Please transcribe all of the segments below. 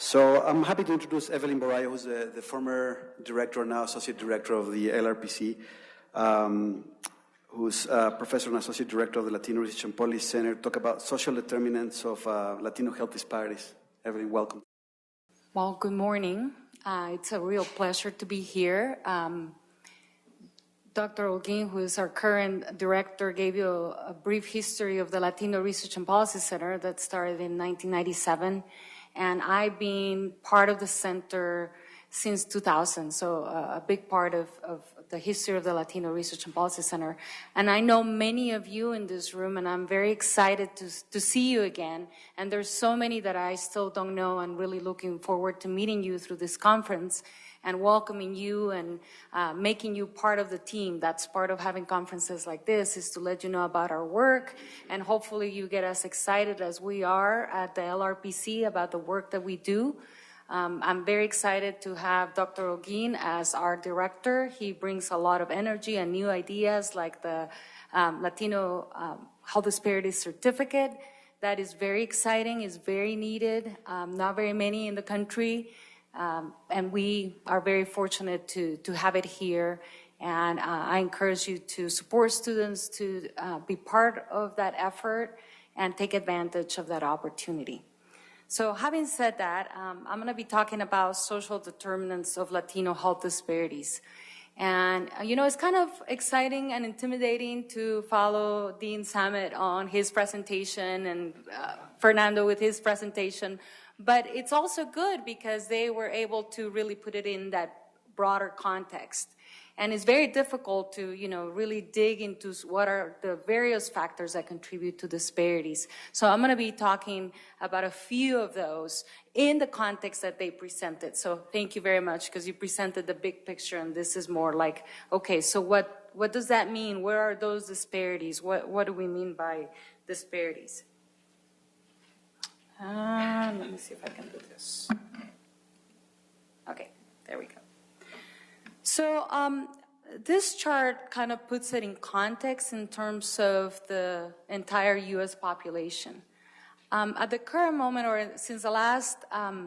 So I'm happy to introduce Evelinn Borrayo, who's the former director, now associate director of the LRPC, who's professor and associate director of the Latino Research and Policy Center, to talk about social determinants of Latino health disparities. Evelinn, welcome. Well, good morning. It's a real pleasure to be here. Dr. Holguin, who is our current director, gave you a brief history of the Latino Research and Policy Center that started in 1997. And I've been part of the center since 2000, so a big part of the history of the Latino Research and Policy Center. And I know many of you in this room, and I'm very excited to see you again. And there's so many that I still don't know, and really looking forward to meeting you through this conference and welcoming you and making you part of the team. That's part of having conferences like this, is to let you know about our work, and hopefully you get as excited as we are at the LRPC about the work that we do. I'm very excited to have Dr. Holguin as our director. He brings a lot of energy and new ideas, like the Latino Health Disparities Certificate. That is very exciting, is very needed, not very many in the country. And we are very fortunate to have it here. And I encourage you to support students to be part of that effort and take advantage of that opportunity. So having said that, I'm going to be talking about social determinants of Latino health disparities. And, you know, it's kind of exciting and intimidating to follow Dean Samet on his presentation and Fernando with his presentation. But it's also good because they were able to really put it in that broader context. And it's very difficult to, you know, really dig into what are the various factors that contribute to disparities. So I'm going to be talking about a few of those in the context that they presented. So thank you very much, because you presented the big picture, and this is more like, okay, so what does that mean? Where are those disparities? What do we mean by disparities? Let me see if I can do this. Okay, there we go. So this chart kind of puts it in context in terms of the entire U.S. population. At the current moment, or since the last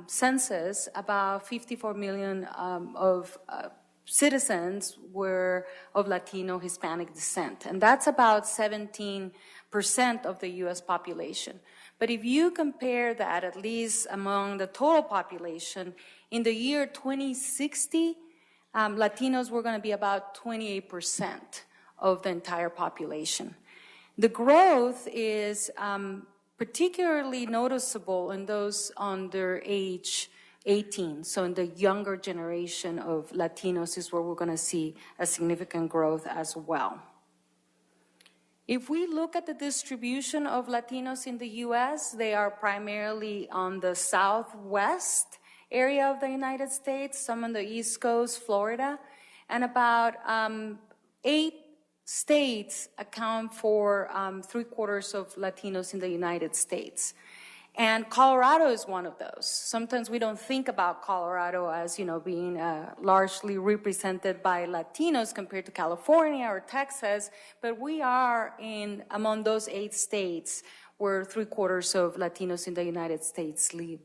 census, about 54 million of citizens were of Latino Hispanic descent, and that's about 17% of the U.S. population. But if you compare that, at least among the total population, in the year 2060, Latinos were going to be about 28% of the entire population. The growth is particularly noticeable in those under age 18. So in the younger generation of Latinos is where we're going to see a significant growth as well. If we look at the distribution of Latinos in the U.S., they are primarily on the southwest area of the United States, some on the East Coast, Florida, and about 8 states account for 3/4 of Latinos in the United States. And Colorado is one of those. Sometimes we don't think about Colorado as, you know, being largely represented by Latinos compared to California or Texas, but we are among those 8 states where 3/4 of Latinos in the United States live.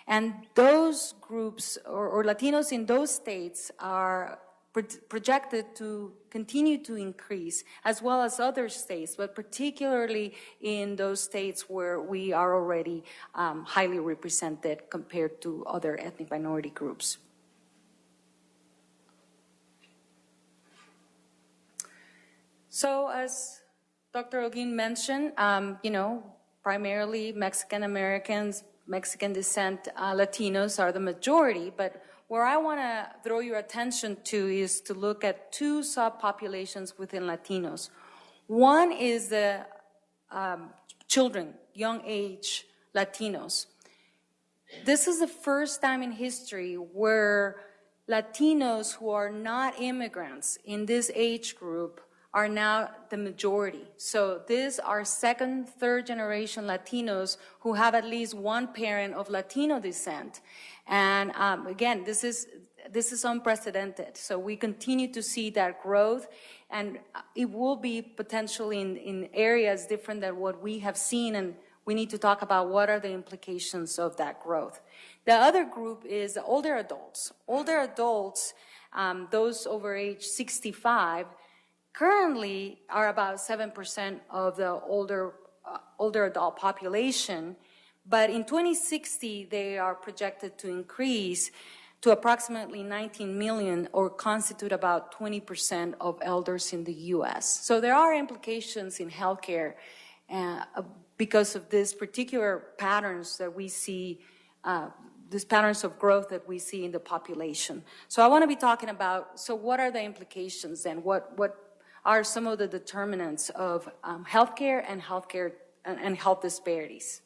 And those groups, or Latinos in those states, are projected to continue to increase, as well as other states, but particularly in those states where we are already highly represented compared to other ethnic minority groups. So as Dr. Holguin mentioned, you know, primarily Mexican Americans, Mexican descent Latinos are the majority, but where I want to throw your attention to is to look at 2 subpopulations within Latinos. One is the children, young age Latinos. This is the first time in history where Latinos who are not immigrants in this age group are now the majority. So these are 2nd, 3rd generation Latinos who have at least one parent of Latino descent. And again, this is unprecedented. So we continue to see that growth, and it will be potentially in areas different than what we have seen, and we need to talk about what are the implications of that growth. The other group is older adults. Older adults, those over age 65, currently are about 7% of the older adult population, but in 2060 they are projected to increase to approximately 19 million, or constitute about 20% of elders in the U.S. So there are implications in healthcare because of these particular patterns that we see, these patterns of growth that we see in the population. So I want to be talking about, so what are the implications then? What are some of the determinants of healthcare and health disparities?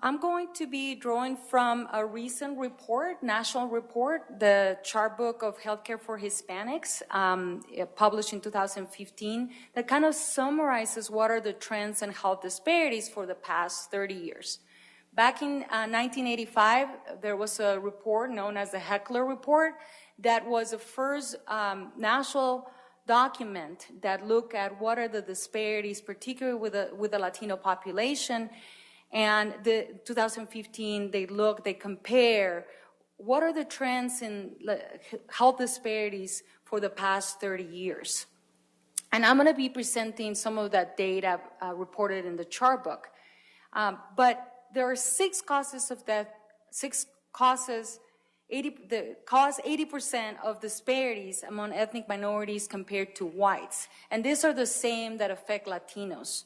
I'm going to be drawing from a recent report, national report, the Chart Book of Healthcare for Hispanics, published in 2015, that kind of summarizes what are the trends in health disparities for the past 30 years. Back in 1985, there was a report known as the Heckler Report that was the first national document that looked at what are the disparities, particularly with the Latino population. And the 2015, they compare what are the trends in health disparities for the past 30 years. And I'm going to be presenting some of that data reported in the chart book. But there are 6 causes of death, 6 causes, cause 80% of disparities among ethnic minorities compared to whites. And these are the same that affect Latinos.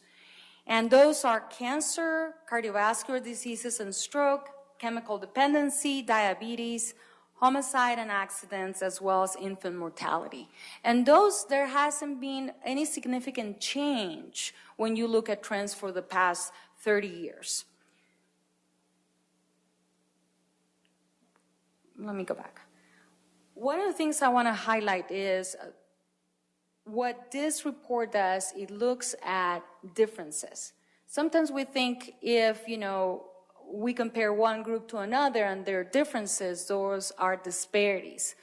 And those are cancer, cardiovascular diseases and stroke, chemical dependency, diabetes, homicide and accidents, as well as infant mortality. And those, there hasn't been any significant change when you look at trends for the past 30 years. Let me go back. One of the things I want to highlight is what this report does. It looks at differences. Sometimes we think if, we compare one group to another and there are differences, those are disparities.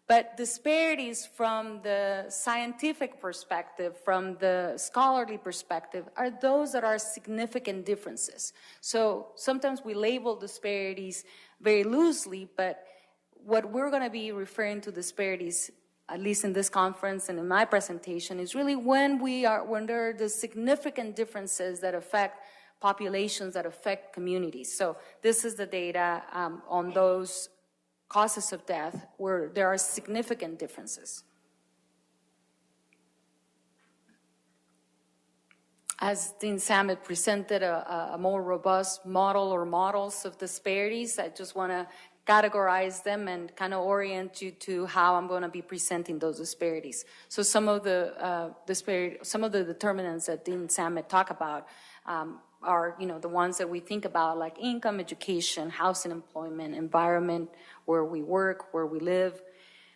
But disparities from the scientific perspective, from the scholarly perspective, are those that are significant differences. So sometimes we label disparities very loosely, but what we're going to be referring to disparities, at least in this conference and in my presentation, is really when there are the significant differences that affect populations, that affect communities. So this is the data on those causes of death where there are significant differences. As Dean Samet presented a more robust model or models of disparities, I just want to categorize them and kind of orient you to how I'm going to be presenting those disparities. So some of the determinants that Dean Samet talked about are, the ones that we think about, like income, education, housing, employment, environment, where we work, where we live.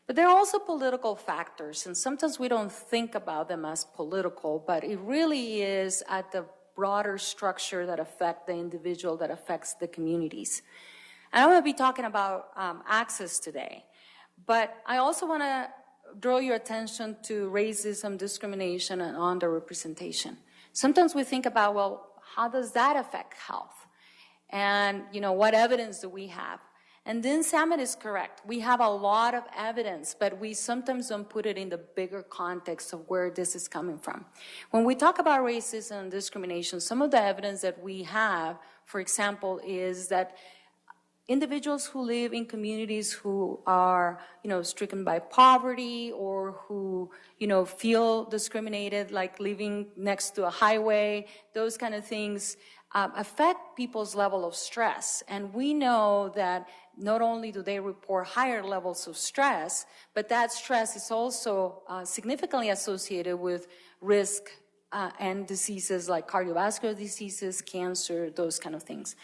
But there are also political factors, and sometimes we don't think about them as political, but it really is at the broader structure that affect the individual, that affects the communities. And I'm going to be talking about access today, but I also want to draw your attention to racism, discrimination, and underrepresentation. Sometimes we think about, well, how does that affect health? And, what evidence do we have? And then Samet is correct. We have a lot of evidence, but we sometimes don't put it in the bigger context of where this is coming from. When we talk about racism and discrimination, some of the evidence that we have, for example, is that individuals who live in communities who are, stricken by poverty, or who, feel discriminated, like living next to a highway, those kind of things affect people's level of stress. And we know that not only do they report higher levels of stress, but that stress is also significantly associated with risk and diseases like cardiovascular diseases, cancer, those kind of things.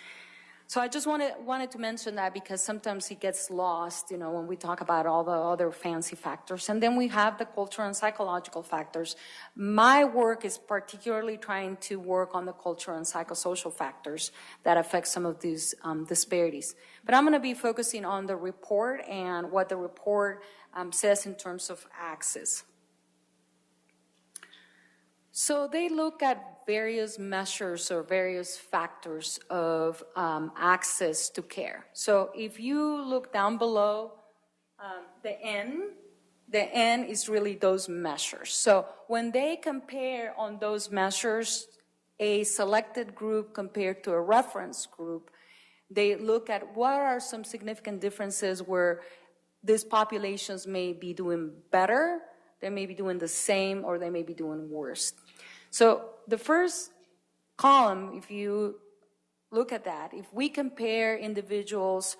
So I just wanted to mention that because sometimes it gets lost, when we talk about all the other fancy factors. And then we have the cultural and psychological factors. My work is particularly trying to work on the cultural and psychosocial factors that affect some of these disparities. But I'm going to be focusing on the report and what the report says in terms of access. So they look at various measures or various factors of access to care. So if you look down below, the N is really those measures. So when they compare on those measures, a selected group compared to a reference group, they look at what are some significant differences where these populations may be doing better, they may be doing the same, or they may be doing worse. So the first column, if you look at that, if we compare individuals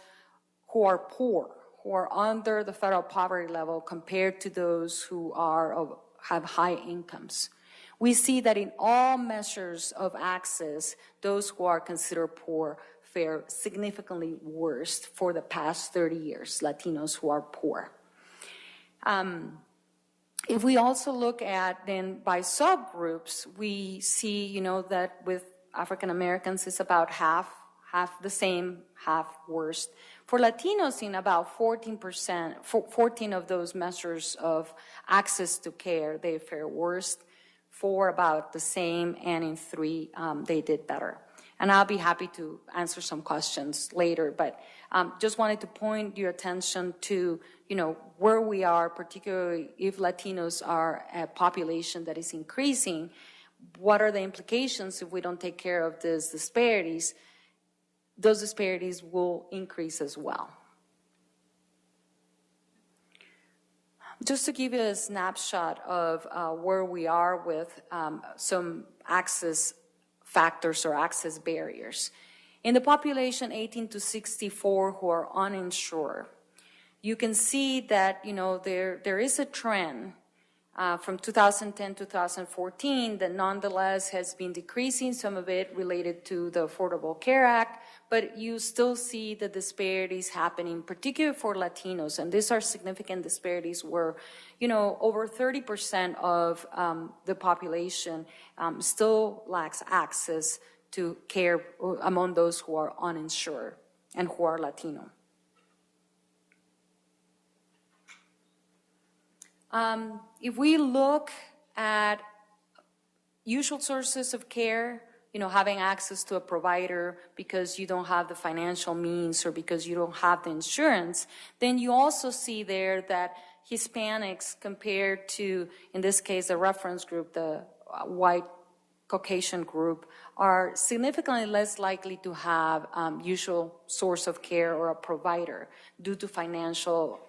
who are poor, who are under the federal poverty level compared to those who have high incomes, we see that in all measures of access, those who are considered poor fare significantly worse for the past 30 years, Latinos who are poor. If we also look at then by subgroups, we see, that with African Americans it's about half the same, half worse. For Latinos, in about 14 of those measures of access to care, they fare worse. 4 about the same, and in 3 they did better. And I'll be happy to answer some questions later, but just wanted to point your attention to, where we are, particularly if Latinos are a population that is increasing. What are the implications if we don't take care of these disparities? Those disparities will increase as well. Just to give you a snapshot of where we are with some access factors or access barriers. In the population 18 to 64 who are uninsured, you can see that there is a trend from 2010 to 2014 that nonetheless has been decreasing, some of it related to the Affordable Care Act, but you still see the disparities happening, particularly for Latinos, and these are significant disparities where, over 30% of the population still lacks access to care among those who are uninsured and who are Latino. If we look at usual sources of care, having access to a provider because you don't have the financial means or because you don't have the insurance, then you also see there that Hispanics compared to, in this case, the reference group, the white Caucasian group, are significantly less likely to have usual source of care or a provider due to financial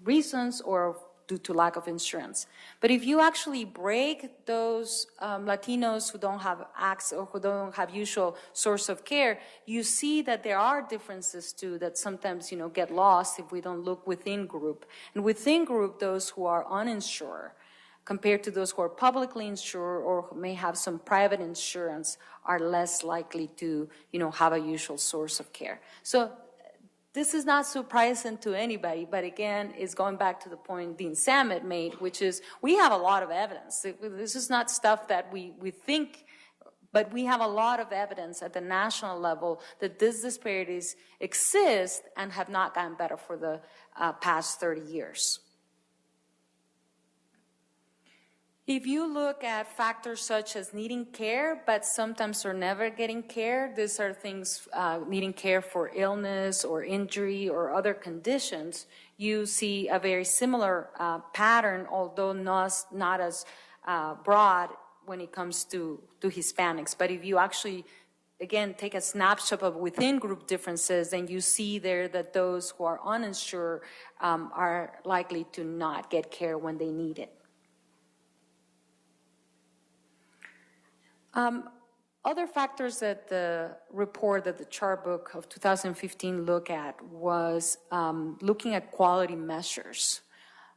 reasons or due to lack of insurance. But if you actually break those Latinos who don't have access or who don't have usual source of care, you see that there are differences too that sometimes get lost if we don't look within group. And within group, those who are uninsured compared to those who are publicly insured or who may have some private insurance are less likely to have a usual source of care. So this is not surprising to anybody, but again, it's going back to the point Dean Samet made, which is we have a lot of evidence. This is not stuff that we think, but we have a lot of evidence at the national level that these disparities exist and have not gotten better for the past 30 years. If you look at factors such as needing care, but sometimes or never getting care, these are things needing care for illness or injury or other conditions, you see a very similar pattern, although not as broad when it comes to Hispanics. But if you actually, again, take a snapshot of within group differences, then you see there that those who are uninsured are likely to not get care when they need it. Other factors that the report, that the chart book of 2015 looked at was looking at quality measures.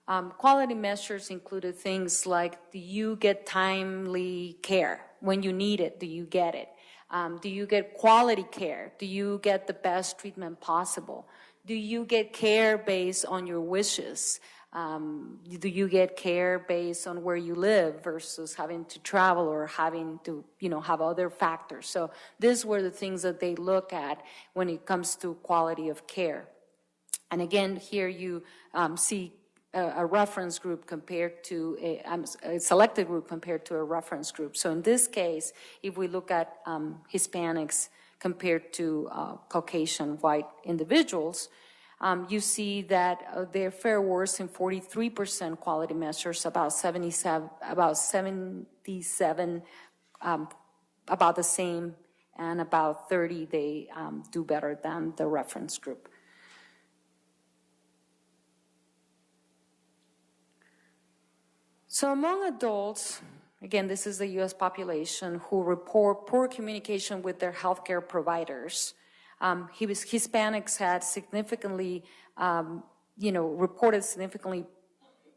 Quality measures included things like, do you get timely care? When you need it, do you get it? Do you get quality care? Do you get the best treatment possible? Do you get care based on your wishes? Do you get care based on where you live versus having to travel or having to, have other factors? So these were the things that they look at when it comes to quality of care. And again, here you see a reference group compared to a selected group compared to a reference group. So in this case, if we look at Hispanics compared to Caucasian white individuals, you see that they fare worse in 43% quality measures, about 77, about the same, and about 30 they do better than the reference group. So among adults, again, this is the U.S. population, who report poor communication with their healthcare providers. Hispanics had significantly, reported significantly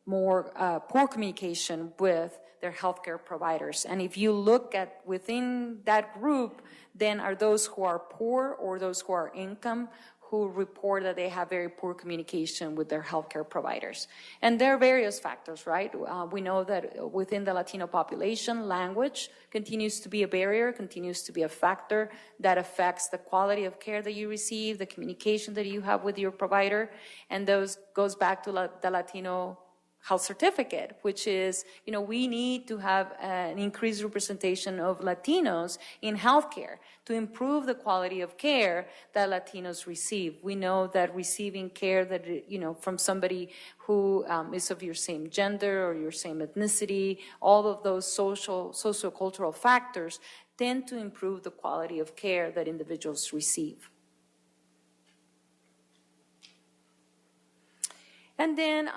more poor communication with their healthcare providers. And if you look at within that group, then are those who are poor or those who are income who report that they have very poor communication with their healthcare providers. And there are various factors, right? We know that within the Latino population, language continues to be a barrier, continues to be a factor that affects the quality of care that you receive, the communication that you have with your provider, and those goes back to the Latino health certificate, which is, we need to have an increased representation of Latinos in healthcare to improve the quality of care that Latinos receive. We know that receiving care that, from somebody who is of your same gender or your same ethnicity, all of those sociocultural factors tend to improve the quality of care that individuals receive. And then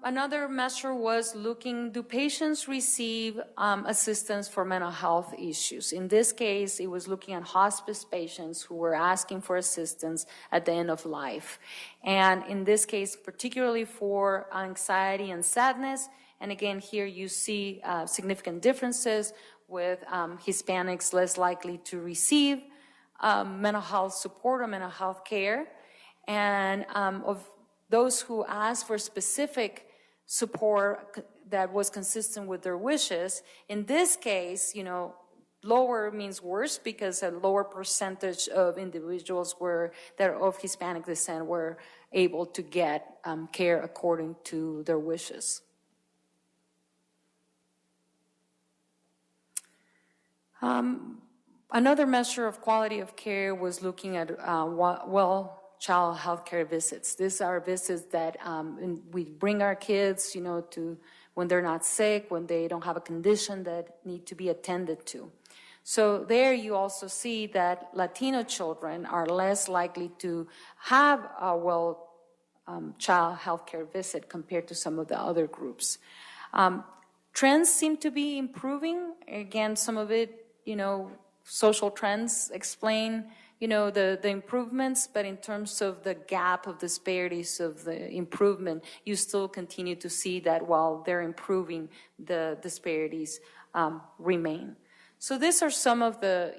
another measure was looking, do patients receive assistance for mental health issues? In this case, it was looking at hospice patients who were asking for assistance at the end of life. And in this case, particularly for anxiety and sadness, and again, here you see significant differences with Hispanics less likely to receive mental health support or mental health care, and of those who asked for specific support that was consistent with their wishes. In this case, lower means worse because a lower percentage of individuals that are of Hispanic descent were able to get care according to their wishes. Another measure of quality of care was looking at child healthcare visits. These are visits that we bring our kids, to when they're not sick, when they don't have a condition that need to be attended to. So there you also see that Latino children are less likely to have a child healthcare visit compared to some of the other groups. Trends seem to be improving. Again, some of it, social trends explain the improvements, but in terms of the gap of disparities of the improvement, you still continue to see that while they're improving, the disparities remain. So these are some of the,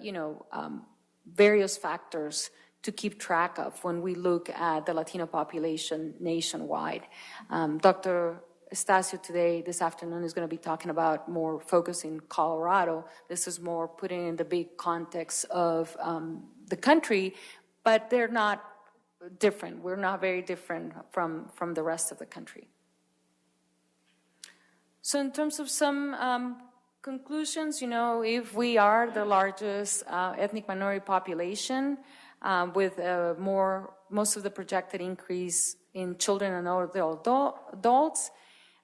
various factors to keep track of when we look at the Latino population nationwide. Dr. Estacio this afternoon is going to be talking about more focus in Colorado. This is more putting in the big context of the country, but they're not different. We're not very different from the rest of the country. So in terms of some conclusions, if we are the largest ethnic minority population with most of the projected increase in children and older adults,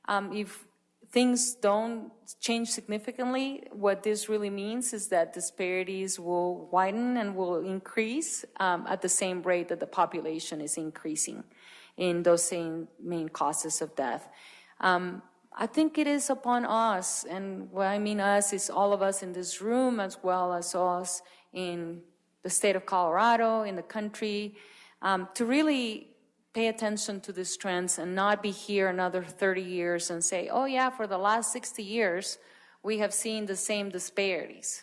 if things don't change significantly, what this really means is that disparities will widen and will increase at the same rate that the population is increasing in those same main causes of death. I think it is upon us, and what I mean us is all of us in this room as well as us in the state of Colorado, in the country, to really pay attention to these trends and not be here another 30 years and say, oh yeah, for the last 60 years, we have seen the same disparities.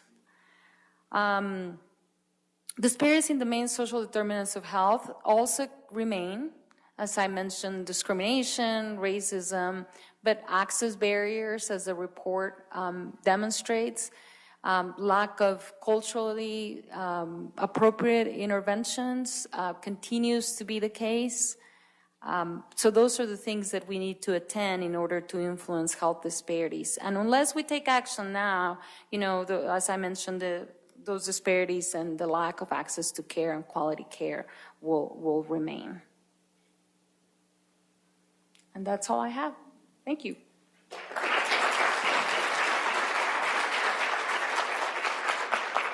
Disparities in the main social determinants of health also remain, as I mentioned, discrimination, racism, but access barriers, as the report demonstrates, lack of culturally appropriate interventions continues to be the case. So those are the things that we need to attend in order to influence health disparities. And unless we take action now, as I mentioned, those disparities and the lack of access to care and quality care will remain. And that's all I have. Thank you.